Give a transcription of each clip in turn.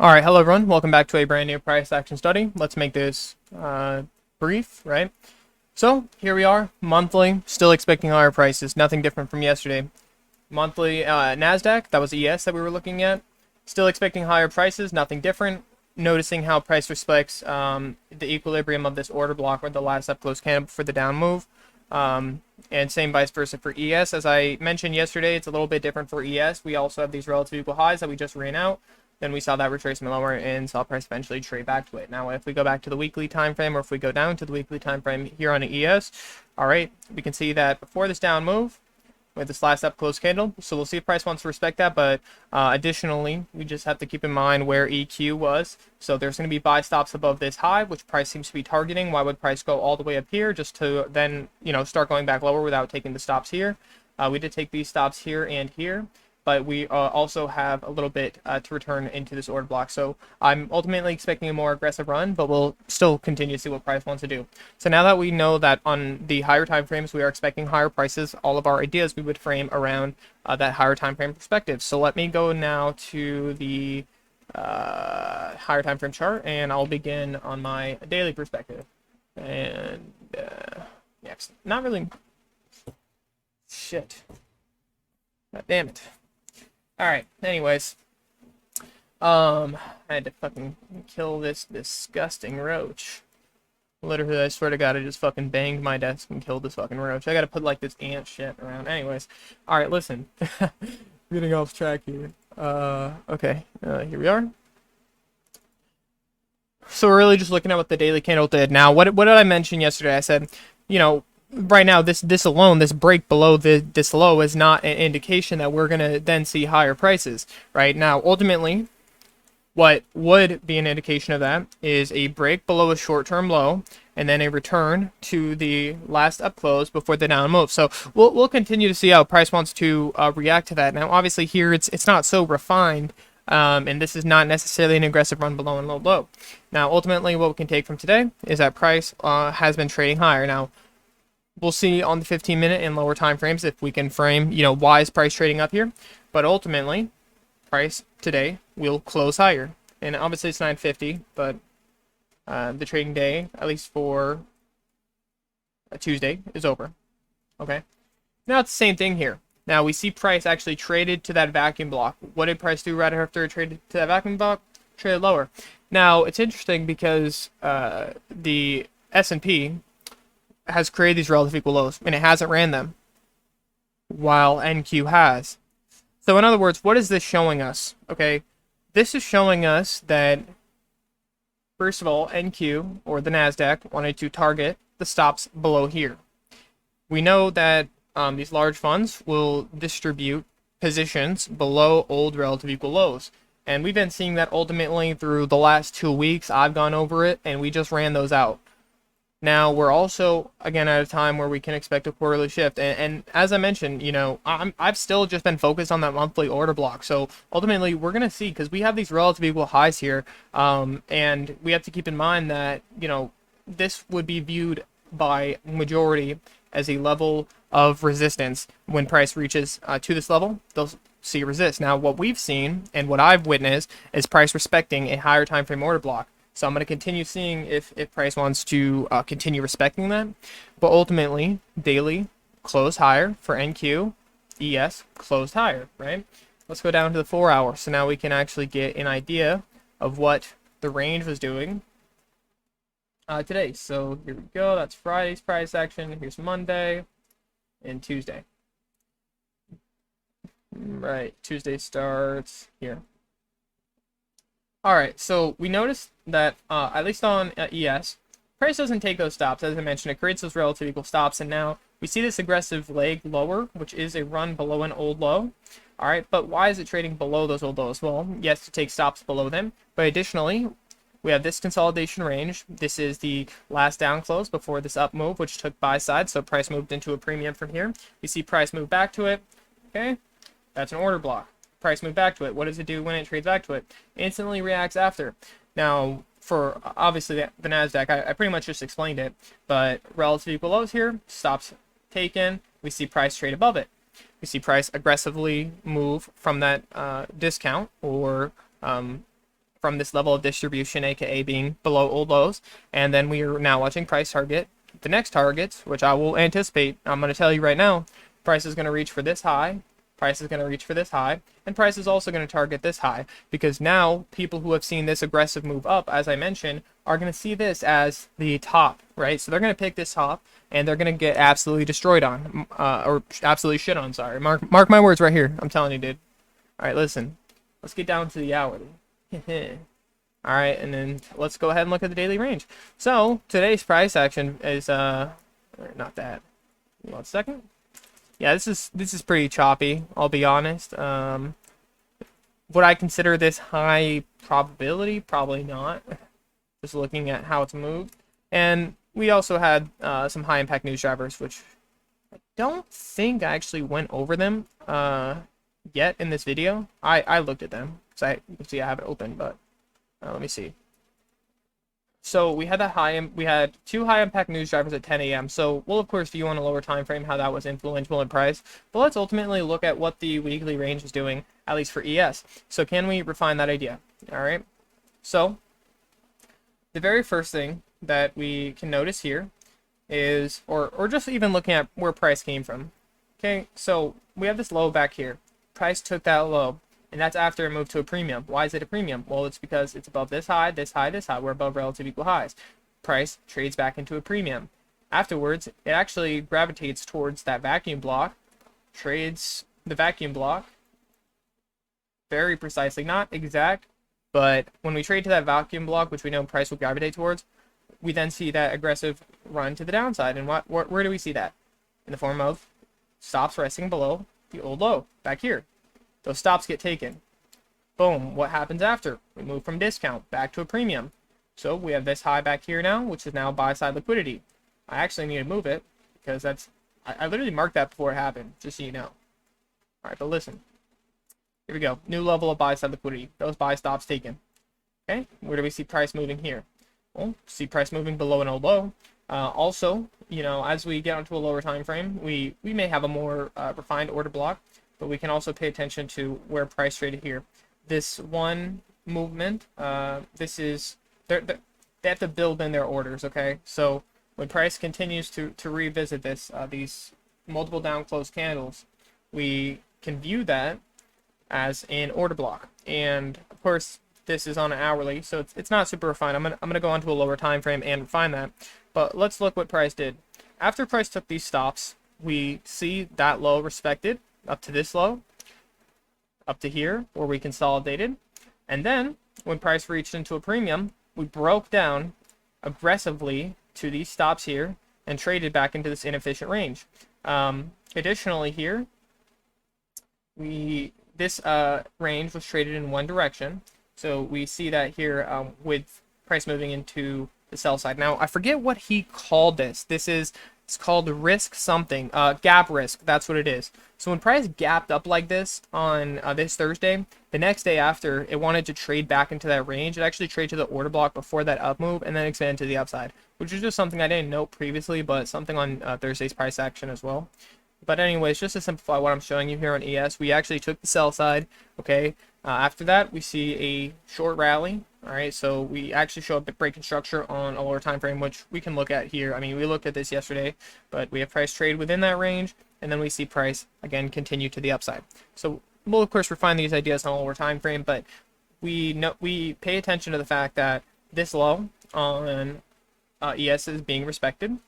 All right, hello everyone. Welcome back to a brand new price action study. Let's make this brief, right? So here we are, monthly, still expecting higher prices. Nothing different from yesterday. Monthly Nasdaq, that was ES that we were looking at. Still expecting higher prices. Nothing different. Noticing how price respects the equilibrium of this order block or the last up close candle for the down move. And same vice versa for ES. As I mentioned yesterday, it's a little bit different for ES. We also have these relative equal highs that we just ran out. Then we saw that retracement lower and saw price eventually trade back to it. Now, if we go back to the weekly time frame, or if we go down to the weekly time frame here on the ES, all right, we can see that before this down move, with this last up close candle, so we'll see if price wants to respect that. But additionally, we just have to keep in mind where EQ was. So there's going to be buy stops above this high, which price seems to be targeting. Why would price go all the way up here just to then start going back lower without taking the stops here? We did take these stops here and here, but we also have a little bit to return into this order block. So I'm ultimately expecting a more aggressive run, but we'll still continue to see what price wants to do. So now that we know that on the higher time frames we are expecting higher prices, all of our ideas we would frame around that higher time frame perspective. So let me go now to the higher time frame chart, and I'll begin on my daily perspective. And next, not really. Shit. God damn it. Alright, anyways. I had to fucking kill this disgusting roach. Literally, I swear to God, I just fucking banged my desk and killed this fucking roach. I gotta put, like, this ant shit around. Anyways. Alright, listen. Getting off track here. Okay. Here we are. So we're really just looking at what the daily candle did. Now, what did I mention yesterday? I said, right now, this alone, this break below this low is not an indication that we're going to then see higher prices. Right now, ultimately, what would be an indication of that is a break below a short-term low and then a return to the last up close before the down move. So we'll continue to see how price wants to react to that. Now, obviously, here it's not so refined. And this is not necessarily an aggressive run below and low. Now, ultimately, what we can take from today is that price has been trading higher. Now, we'll see on the 15-minute and lower time frames if we can frame, why is price trading up here. But ultimately, price today will close higher. And obviously, it's 9:50, but the trading day, at least for a Tuesday, is over. Okay. Now, it's the same thing here. Now, we see price actually traded to that vacuum block. What did price do right after it traded to that vacuum block? Traded lower. Now, it's interesting because the S&P has created these relative equal lows, and it hasn't ran them, while NQ has. So, in other words, what is this showing us? Okay, this is showing us that, first of all, NQ, or the Nasdaq, wanted to target the stops below here. We know that these large funds will distribute positions below old relative equal lows. And we've been seeing that ultimately through the last 2 weeks. I've gone over it, and we just ran those out. Now, we're also, again, at a time where we can expect a quarterly shift. And as I mentioned, I've still just been focused on that monthly order block. So ultimately, we're going to see, because we have these relative equal highs here, and we have to keep in mind that, this would be viewed by majority as a level of resistance. When price reaches to this level, they'll see resist. Now, what we've seen and what I've witnessed is price respecting a higher time frame order block. So I'm going to continue seeing if price wants to continue respecting that. But ultimately, daily close higher for NQ, ES closed higher, right? Let's go down to the 4 hour. So now we can actually get an idea of what the range was doing today. So here we go. That's Friday's price action. Here's Monday and Tuesday. Right, Tuesday starts here. All right, so we noticed that at least on ES, price doesn't take those stops. As I mentioned, it creates those relative equal stops, and now we see this aggressive leg lower, which is a run below an old low. All right, but why is it trading below those old lows? Well, yes, to take stops below them, but additionally, we have this consolidation range. This is the last down close before this up move, which took buy side, so price moved into a premium from here. We see price move back to it. Okay, that's an order block. Price move back to it. What does it do when it trades back to it? Instantly reacts after. Now, for obviously the Nasdaq, I pretty much just explained it, but relative equal lows here, stops taken. We see price trade above it. We see price aggressively move from that discount or from this level of distribution, aka being below old lows, and then we are now watching price target the next targets, which I will anticipate. I'm going to tell you right now, price is going to reach for this high, price is going to reach for this high, and price is also going to target this high, because now people who have seen this aggressive move up, as I mentioned, are going to see this as the top, right? So they're going to pick this top, and they're going to get absolutely destroyed on, or absolutely shit on, sorry. Mark my words right here. I'm telling you, dude. All right, listen. Let's get down to the hourly. All right, and then let's go ahead and look at the daily range. So today's price action is not that. 1 second. Yeah, this is pretty choppy. I'll be honest. Would I consider this high probability? Probably not. Just looking at how it's moved, and we also had some high impact news drivers, which I don't think I actually went over them yet in this video. I looked at them because you can see I have it open, but let me see. So we had we had 2 high impact news drivers at 10 a.m. So we'll of course view on a lower time frame how that was influential in price. But let's ultimately look at what the weekly range is doing, at least for ES. So can we refine that idea? All right. So the very first thing that we can notice here is, or just even looking at where price came from. Okay. So we have this low back here. Price took that low. And that's after it moved to a premium. Why is it a premium? Well, it's because it's above this high, this high, this high. We're above relative equal highs. Price trades back into a premium. Afterwards, it actually gravitates towards that vacuum block, trades the vacuum block very precisely, not exact, but when we trade to that vacuum block, which we know price will gravitate towards, we then see that aggressive run to the downside. And where do we see that? In the form of stops resting below the old low back here. Those stops get taken. Boom. What happens after? We move from discount back to a premium. So we have this high back here now, which is now buy side liquidity. I actually need to move it because I literally marked that before it happened, just so you know. All right, but listen. Here we go. New level of buy side liquidity. Those buy stops taken. Okay. Where do we see price moving here? Well, see price moving below an old low. Also, you know, as we get onto a lower time frame, we may have a more refined order block. But we can also pay attention to where price traded here. This one movement, this is, they have to build in their orders, okay? So when price continues to revisit this, these multiple down close candles, we can view that as an order block. And of course, this is on an hourly, so it's not super refined. I'm gonna go onto a lower time frame and refine that. But let's look what price did. After price took these stops, we see that low respected up to this low, up to here where we consolidated, and then when price reached into a premium, we broke down aggressively to these stops here and traded back into this inefficient range. Additionally here, this range was traded in one direction, so we see that here with price moving into the sell side. Now I forget what he called this. It's called risk something, gap risk. That's what it is. So when price gapped up like this on this Thursday, the next day after, it wanted to trade back into that range. It actually traded to the order block before that up move and then expanded to the upside, which is just something I didn't note previously, but something on Thursday's price action as well. But anyways, just to simplify what I'm showing you here on ES, we actually took the sell side, okay? After that, we see a short rally. All right, so we actually show up at breaking structure on a lower time frame, which we can look at here. I mean, we looked at this yesterday, but we have price trade within that range, and then we see price again continue to the upside. So we'll of course refine these ideas on a lower time frame, but we pay attention to the fact that this low on ES is being respected.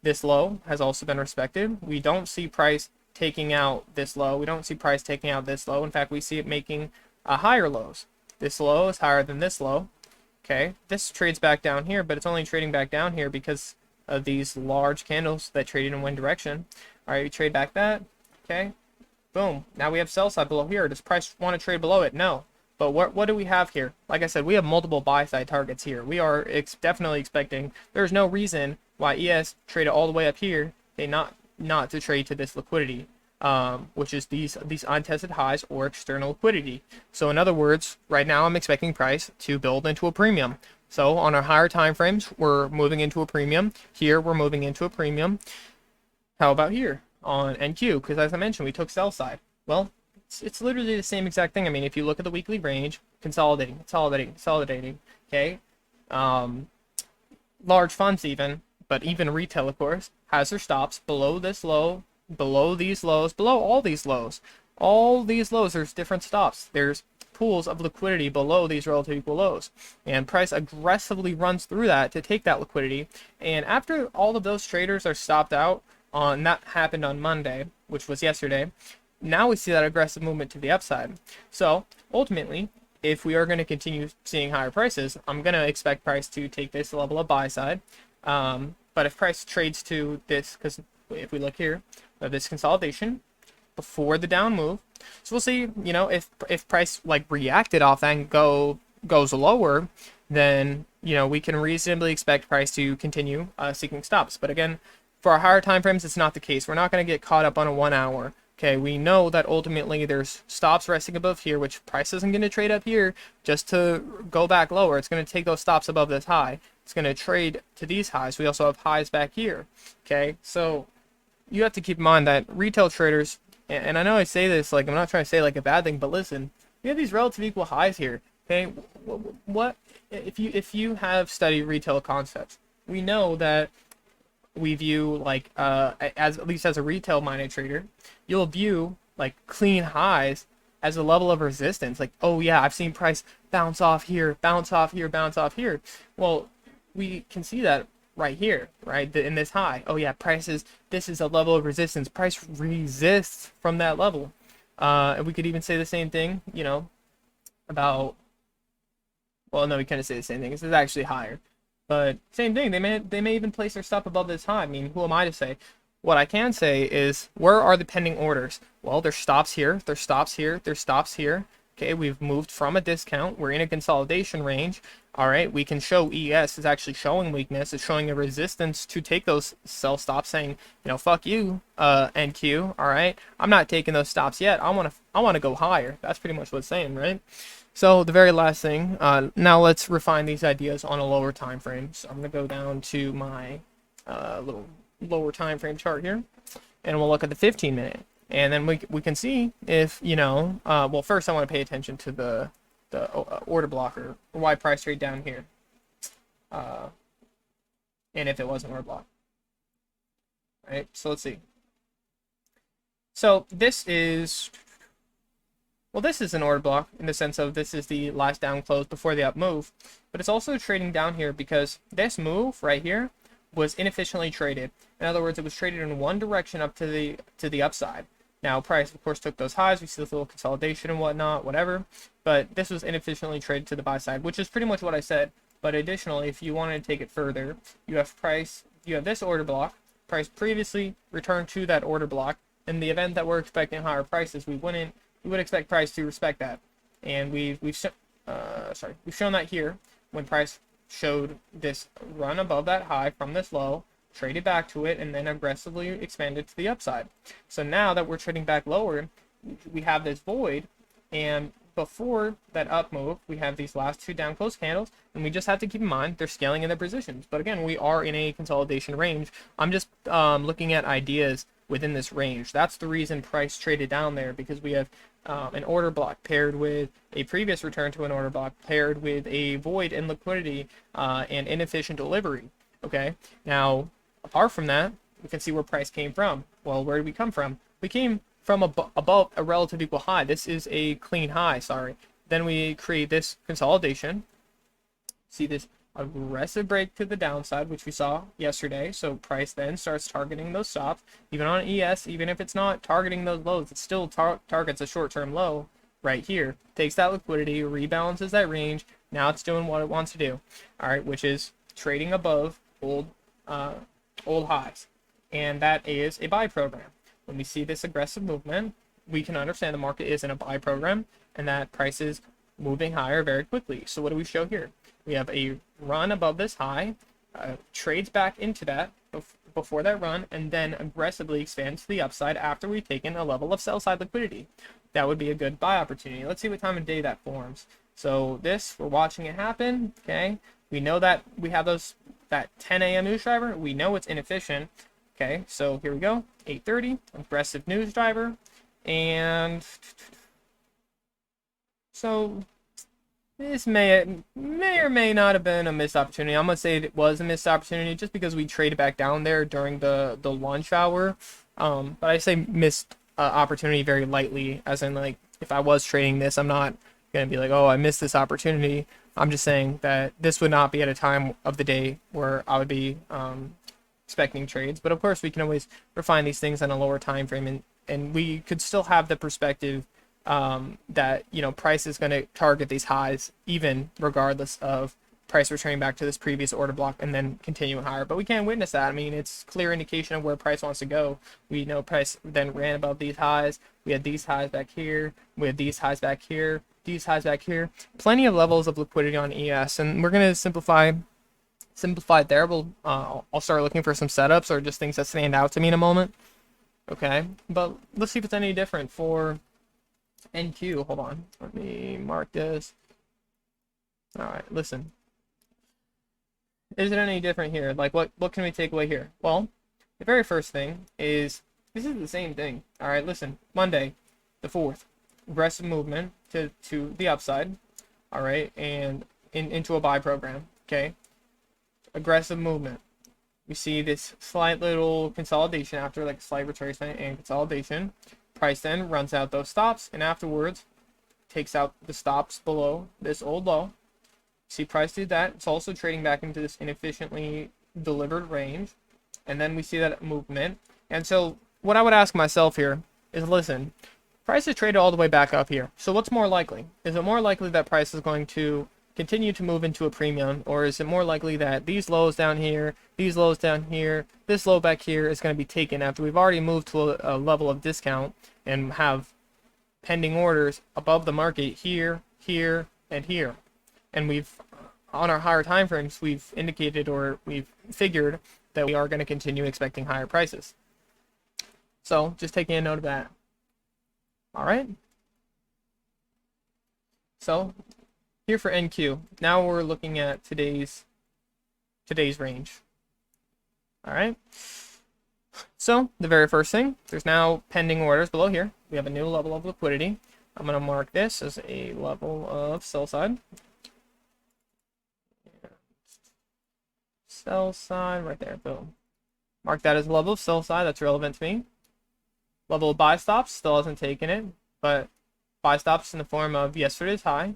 This low has also been respected. We don't see price taking out this low. We don't see price taking out this low. In fact, we see it making higher lows. This low is higher than this low. Okay, this trades back down here, but it's only trading back down here because of these large candles that traded in one direction. All right, we trade back that. Okay, boom. Now we have sell side below here. Does price want to trade below it? No. But what do we have here? Like I said, we have multiple buy side targets here. We are definitely expecting. There's no reason why ES traded all the way up here, okay, not to trade to this liquidity. Which is these untested highs or external liquidity. So in other words, right now I'm expecting price to build into a premium. So on our higher time frames, we're moving into a premium. Here we're moving into a premium. How about here on NQ? Because as I mentioned, we took sell side. Well, It's literally the same exact thing. I mean, if you look at the weekly range, consolidating, consolidating, consolidating, okay? Um, Large funds even, but even retail, of course, has their stops below this low, below these lows, below all these lows. All these lows, there's different stops. There's pools of liquidity below these relative equal lows. And price aggressively runs through that to take that liquidity. And after all of those traders are stopped out, that happened on Monday, which was yesterday, now we see that aggressive movement to the upside. So ultimately, if we are going to continue seeing higher prices, I'm going to expect price to take this level of buy side. But if price trades to this, because if we look here, we have this consolidation before the down move. So we'll see, you know, if price like reacted off that and goes lower, then, you know, we can reasonably expect price to continue seeking stops. But again, for our higher time frames, it's not the case. We're not going to get caught up on a 1 hour. Okay, we know that ultimately there's stops resting above here, which price isn't going to trade up here just to go back lower. It's going to take those stops above this high. It's going to trade to these highs. We also have highs back here. Okay, so you have to keep in mind that retail traders, and I know I say this like I'm not trying to say like a bad thing, but listen, we have these relative equal highs here. Okay, what if you have studied retail concepts, we know that we view like as at least as a retail minded trader, you'll view like clean highs as a level of resistance. Like, oh yeah, I've seen price bounce off here, bounce off here, bounce off here. Well, we can see that right here, right, in this high. Oh yeah, this is a level of resistance. Price resists from that level. And we could even say the same thing, you know, about, well, no, we kind of say the same thing. This is actually higher. But same thing, they may even place their stop above this high. I mean, who am I to say? What I can say is, where are the pending orders? Well, there's stops here, there's stops here, there's stops here. Okay, we've moved from a discount. We're in a consolidation range. All right, we can show ES is actually showing weakness. It's showing a resistance to take those sell stops, saying, you know, fuck you, NQ. All right, I'm not taking those stops yet. I want to go higher. That's pretty much what it's saying, right? So the very last thing, now let's refine these ideas on a lower time frame. So I'm going to go down to my little lower time frame chart here, and we'll look at the 15-minute. And then we can see if, you know, well, first I want to pay attention to the order blocker, why price trade down here, and if it was an order block. Right, so let's see. So this is... well, this is an order block in the sense of this is the last down close before the up move, but it's also trading down here because this move right here was inefficiently traded. In other words, it was traded in one direction up to the upside. Now, price, of course, took those highs. We see this little consolidation and whatnot, whatever, but this was inefficiently traded to the buy side, which is pretty much what I said. But additionally, if you wanted to take it further, you have this order block. Price previously returned to that order block. In the event that we're expecting higher prices, we would expect price to respect that, and we've shown that here when price showed this run above that high from this low, traded back to it, and then aggressively expanded to the upside. So now that we're trading back lower, we have this void, and before that up move, we have these last two down close candles, and we just have to keep in mind they're scaling in their positions. But again, we are in a consolidation range. I'm just looking at ideas within this range. That's the reason price traded down there, because we have an order block paired with a previous return to an order block paired with a void in liquidity and inefficient delivery. Okay, now apart from that, we can see where price came from. Well, where did we come from? We came from above a relative equal high. This is a clean high, sorry. Then we create this consolidation. See this aggressive break to the downside, which we saw yesterday. So price then starts targeting those stops. Even on ES, even if it's not targeting those lows, it still targets a short-term low right here. Takes that liquidity, rebalances that range. Now it's doing what it wants to do. All right, which is trading above old highs. And that is a buy program. When we see this aggressive movement, we can understand the market is in a buy program and that price is moving higher very quickly. So what do we show here? We have a run above this high, trades back into that before that run, and then aggressively expands to the upside after we've taken a level of sell side liquidity. That would be a good buy opportunity. Let's see what time of day that forms. So this, we're watching it happen. Okay, we know that we have that 10 a.m. news driver. We know it's inefficient. Okay, so here we go, 8:30, aggressive news driver, and So this may or may not have been a missed opportunity. I'm gonna say it was a missed opportunity just because we traded back down there during the lunch hour. But I say missed opportunity very lightly, as in like if I was trading this, I'm not gonna be like, oh, I missed this opportunity. I'm just saying that this would not be at a time of the day where I would be expecting trades. But of course, we can always refine these things on a lower time frame, and we could still have the perspective that price is going to target these highs even regardless of price returning back to this previous order block and then continuing higher. But we can't witness that. I mean, it's clear indication of where price wants to go. We know price then ran above these highs. We had these highs back here. We had these highs back here. These highs back here. Plenty of levels of liquidity on ES, and we're going to simplify there. I'll start looking for some setups or just things that stand out to me in a moment. Okay, but let's see if it's any different for NQ. Hold on, let me mark this. All right, listen. Is it any different here? Like, what can we take away here? Well, the very first thing is this is the same thing. All right, listen. Monday, the 4th, aggressive movement to the upside. All right, and into a buy program. Okay, aggressive movement. We see this slight little consolidation after like a slight retracement and consolidation. Price then runs out those stops and afterwards takes out the stops below this old low. See price do that. It's also trading back into this inefficiently delivered range. And then we see that movement. And so what I would ask myself here is, listen, price is traded all the way back up here. So what's more likely? Is it more likely that price is going to continue to move into a premium, or is it more likely that these lows down here, these lows down here, this low back here is going to be taken after we've already moved to a level of discount and have pending orders above the market here, here, and here? And we've, on our higher time frames, we've indicated or we've figured that we are going to continue expecting higher prices. So just taking a note of that. All right. So here for NQ. Now we're looking at today's range. All right. So the very first thing, there's now pending orders below here. We have a new level of liquidity. I'm going to mark this as a level of sell side. Sell side right there. Boom. Mark that as a level of sell side. That's relevant to me. Level of buy stops still hasn't taken it, but buy stops in the form of yesterday's high.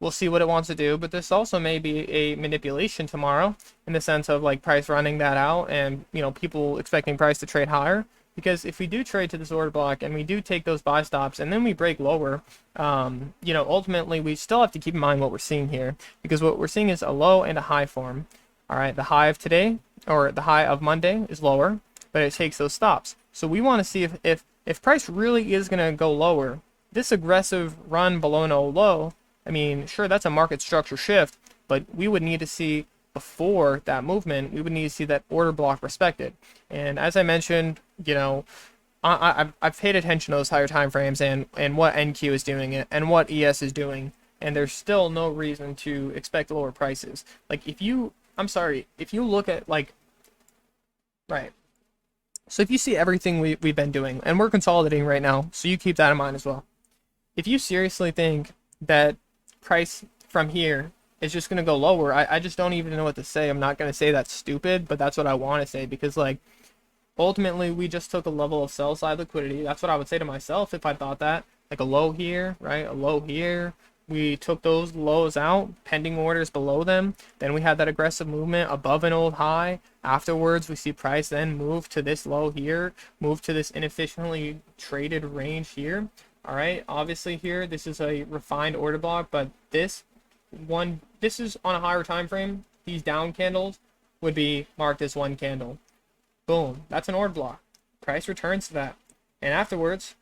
We'll see what it wants to do, but this also may be a manipulation tomorrow in the sense of like price running that out and people expecting price to trade higher. Because if we do trade to this order block and we do take those buy stops and then we break lower, ultimately we still have to keep in mind what we're seeing here, because what we're seeing is a low and a high form. All right, the high of today or the high of Monday is lower, but it takes those stops. So we want to see if price really is going to go lower, this aggressive run below no low, I mean, sure, that's a market structure shift, but we would need to see before that movement, we would need to see that order block respected. And as I mentioned, I've paid attention to those higher time frames and what NQ is doing and what ES is doing, and there's still no reason to expect lower prices. Like if you look at right. So if you see everything we've been doing, and we're consolidating right now, so you keep that in mind as well. If you seriously think that price from here is just going to go lower, I just don't even know what to say. I'm not going to say that's stupid, but that's what I want to say, because ultimately we just took a level of sell side liquidity. That's what I would say to myself if I thought that. Like a low here, right? A low here. We took those lows out, pending orders below them. Then we had that aggressive movement above an old high. Afterwards, we see price then move to this low here, move to this inefficiently traded range here. All right, obviously here, this is a refined order block, but this is on a higher time frame. These down candles would be marked as one candle. Boom, that's an order block. Price returns to that. And afterwards,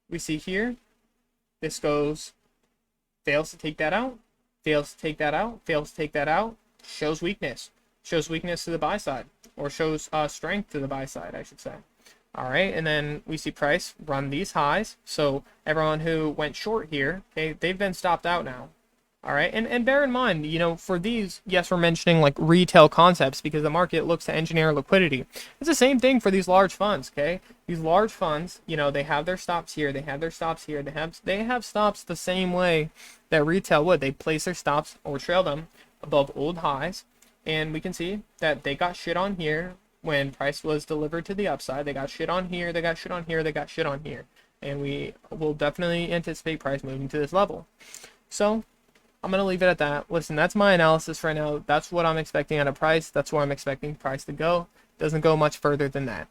we see here, this goes, fails to take that out, fails to take that out, fails to take that out, shows weakness. Shows weakness to the buy side, or shows strength to the buy side, I should say. All right, and then we see price run these highs. So everyone who went short here, okay, they've been stopped out now. All right, and bear in mind, for these, yes, we're mentioning like retail concepts because the market looks to engineer liquidity. It's the same thing for these large funds, okay? These large funds, they have their stops here, they have their stops here, they have stops the same way that retail would. They place their stops or trail them above old highs, and we can see that they got shit on here when price was delivered to the upside. They got shit on here, they got shit on here, they got shit on here, and we will definitely anticipate price moving to this level. So I'm going to leave it at that. Listen, that's my analysis right now. That's what I'm expecting out of price. That's where I'm expecting price to go. Doesn't go much further than that.